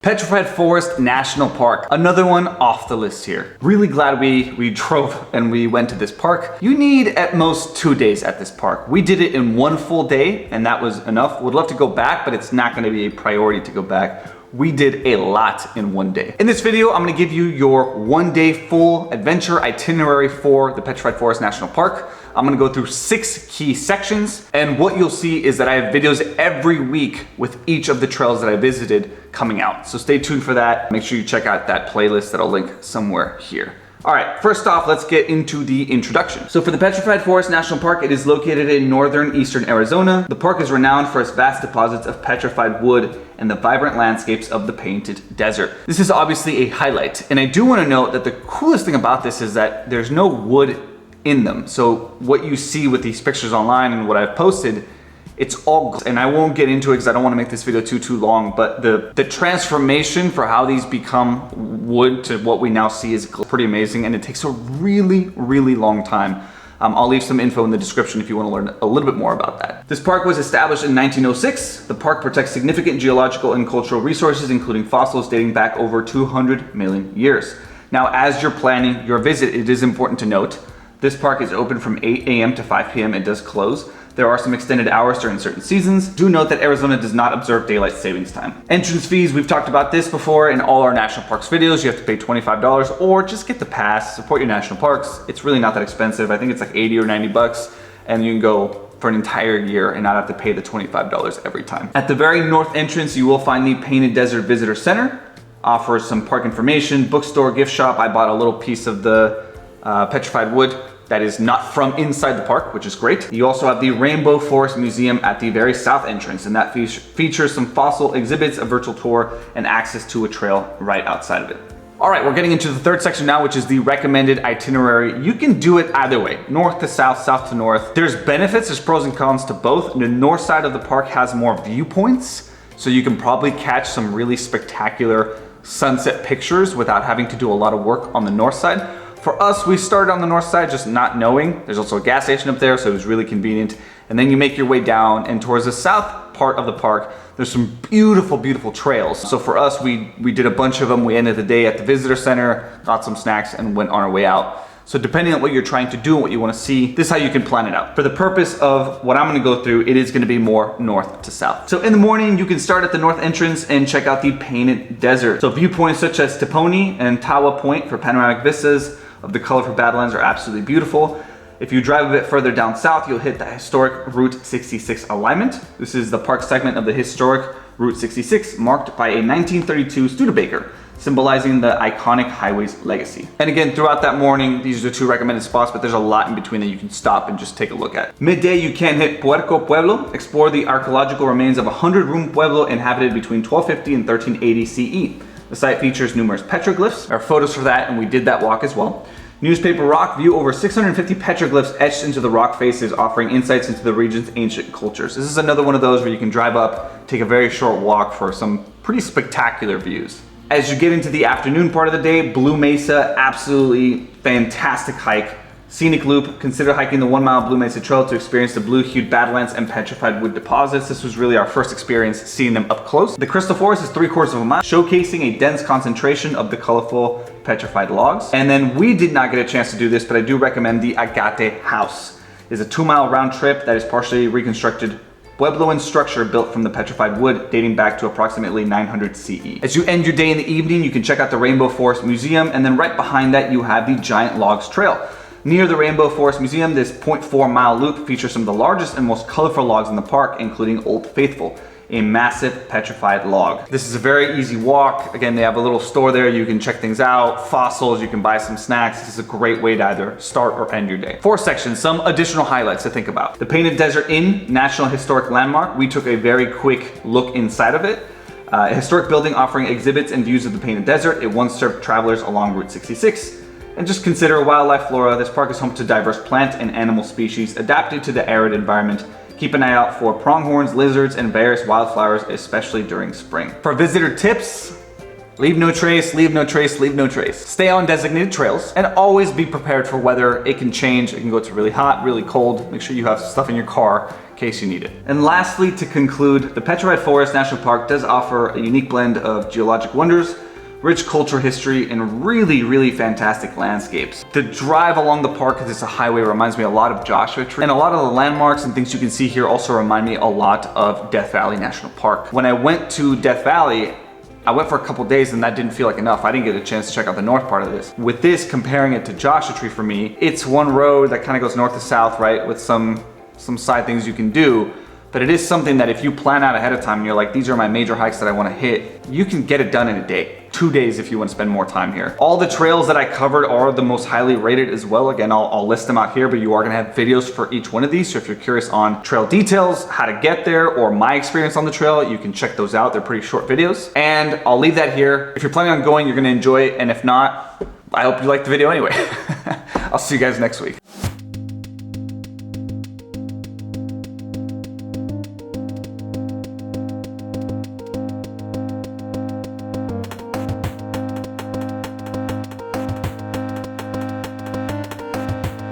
Petrified Forest National Park, another one off the list here. Really glad we drove and we went to this park. You need at most 2 days at this park. We did it in one full day and that was enough. Would love to go back, but it's not gonna be a priority to go back. We did a lot in one day. In this video, I'm gonna give you your 1 day full adventure itinerary for the Petrified Forest National Park. I'm gonna go through 6 key sections, and what you'll see is that I have videos every week with each of the trails that I visited coming out. So stay tuned for that. Make sure you check out that playlist that I'll link somewhere here. All right, first off, let's get into the introduction. So for the Petrified Forest National Park, it is located in northeastern Arizona. The park is renowned for its vast deposits of petrified wood and the vibrant landscapes of the Painted Desert. This is obviously a highlight, and I do want to note that the coolest thing about this is that there's no wood in them. So what you see with these pictures online and what I've posted, it's all, and I won't get into it because I don't want to make this video too long, but the transformation for how these become wood to what we now see is pretty amazing, and it takes a really long time. I'll leave some info in the description if you want to learn a little bit more about that. This park was established in 1906. The park protects significant geological and cultural resources, including fossils dating back over 200 million years. Now, as you're planning your visit, it is important to note this park is open from 8 a.m. to 5 p.m. It does close. There are some extended hours during certain seasons. Do note that Arizona does not observe daylight savings time. Entrance fees, we've talked about this before in all our national parks videos. You have to pay $25 or just get the pass, support your national parks. It's really not that expensive. I think it's like 80 or 90 bucks, and you can go for an entire year and not have to pay the $25 every time. At the very north entrance, you will find the Painted Desert Visitor Center. Offers some park information, bookstore, gift shop. I bought a little piece of the petrified wood that is not from inside the park, which is great. You also have the Rainbow Forest Museum at the very south entrance, and that features some fossil exhibits, a virtual tour, and access to a trail right outside of it. All right, we're getting into the third section now, which is the recommended itinerary. You can do it either way, north to south, south to north. There's benefits, there's pros and cons to both. The north side of the park has more viewpoints, so you can probably catch some really spectacular sunset pictures without having to do a lot of work on the north side. For us, we started on the north side just not knowing. There's also a gas station up there, so it was really convenient. And then you make your way down, and towards the south part of the park, there's some beautiful trails. So for us, we did a bunch of them. We ended the day at the visitor center, got some snacks, and went on our way out. So depending on what you're trying to do and what you want to see, this is how you can plan it out. For the purpose of what I'm going to go through, it is going to be more north to south. So in the morning, you can start at the north entrance and check out the Painted Desert. So viewpoints such as Teponi and Tawa Point for panoramic vistas of the colorful badlands are absolutely beautiful. If you drive a bit further down south, you'll hit the historic Route 66 alignment. This is the park segment of the historic Route 66, marked by a 1932 Studebaker, symbolizing the iconic highway's legacy. And again, throughout that morning, these are the 2 recommended spots, but there's a lot in between that you can stop and just take a look at. Midday, you can hit Puerco Pueblo, explore the archaeological remains of a 100-room pueblo inhabited between 1250 and 1380 CE. The site features numerous petroglyphs. There are photos for that, and we did that walk as well. Newspaper Rock, view over 650 petroglyphs etched into the rock faces, offering insights into the region's ancient cultures. This is another one of those where you can drive up, take a very short walk for some pretty spectacular views. As you get into the afternoon part of the day, Blue Mesa, absolutely fantastic hike. Scenic Loop, consider hiking the 1 mile Blue Mesa Trail to experience the blue-hued badlands and petrified wood deposits. This was really our first experience seeing them up close. The Crystal Forest is 3/4 of a mile, showcasing a dense concentration of the colorful petrified logs. And then we did not get a chance to do this, but I do recommend the Agate House. It's a 2 mile round trip that is partially reconstructed Puebloan structure built from the petrified wood dating back to approximately 900 CE. As you end your day in the evening, you can check out the Rainbow Forest Museum, and then right behind that you have the Giant Logs Trail. Near the Rainbow Forest Museum, this 0.4 mile loop features some of the largest and most colorful logs in the park, including Old Faithful, a massive petrified log. This is a very easy walk. Again, they have a little store there. You can check things out, fossils, you can buy some snacks. This is a great way to either start or end your day. 4th section, some additional highlights to think about. The Painted Desert Inn, National Historic Landmark. We took a very quick look inside of it. A historic building offering exhibits and views of the Painted Desert. It once served travelers along Route 66. And just consider wildlife flora. This park is home to diverse plant and animal species adapted to the arid environment. Keep an eye out for pronghorns, lizards, and various wildflowers, especially during spring. For visitor tips, Leave no trace, leave no trace, leave no trace. Stay on designated trails and always be prepared for weather. It can change. It can go to really hot, really cold. Make sure you have stuff in your car in case you need it. And lastly, to conclude, the Petrified Forest National Park does offer a unique blend of geologic wonders, rich cultural history, and really, really fantastic landscapes. The drive along the park, because it's a highway, reminds me a lot of Joshua Tree. And a lot of the landmarks and things you can see here also remind me a lot of Death Valley National Park. When I went to Death Valley, I went for a couple days and that didn't feel like enough. I didn't get a chance to check out the north part of this. With this, comparing it to Joshua Tree for me, it's one road that kind of goes north to south, right? With some side things you can do. But it is something that if you plan out ahead of time and you're like, these are my major hikes that I want to hit, you can get it done in a day. 2 days if you want to spend more time here. All the trails that I covered are the most highly rated as well. Again, I'll list them out here, but you are going to have videos for each one of these. So if you're curious on trail details, how to get there, or my experience on the trail, you can check those out. They're pretty short videos. And I'll leave that here. If you're planning on going, you're going to enjoy it. And if not, I hope you liked the video anyway. I'll see you guys next week.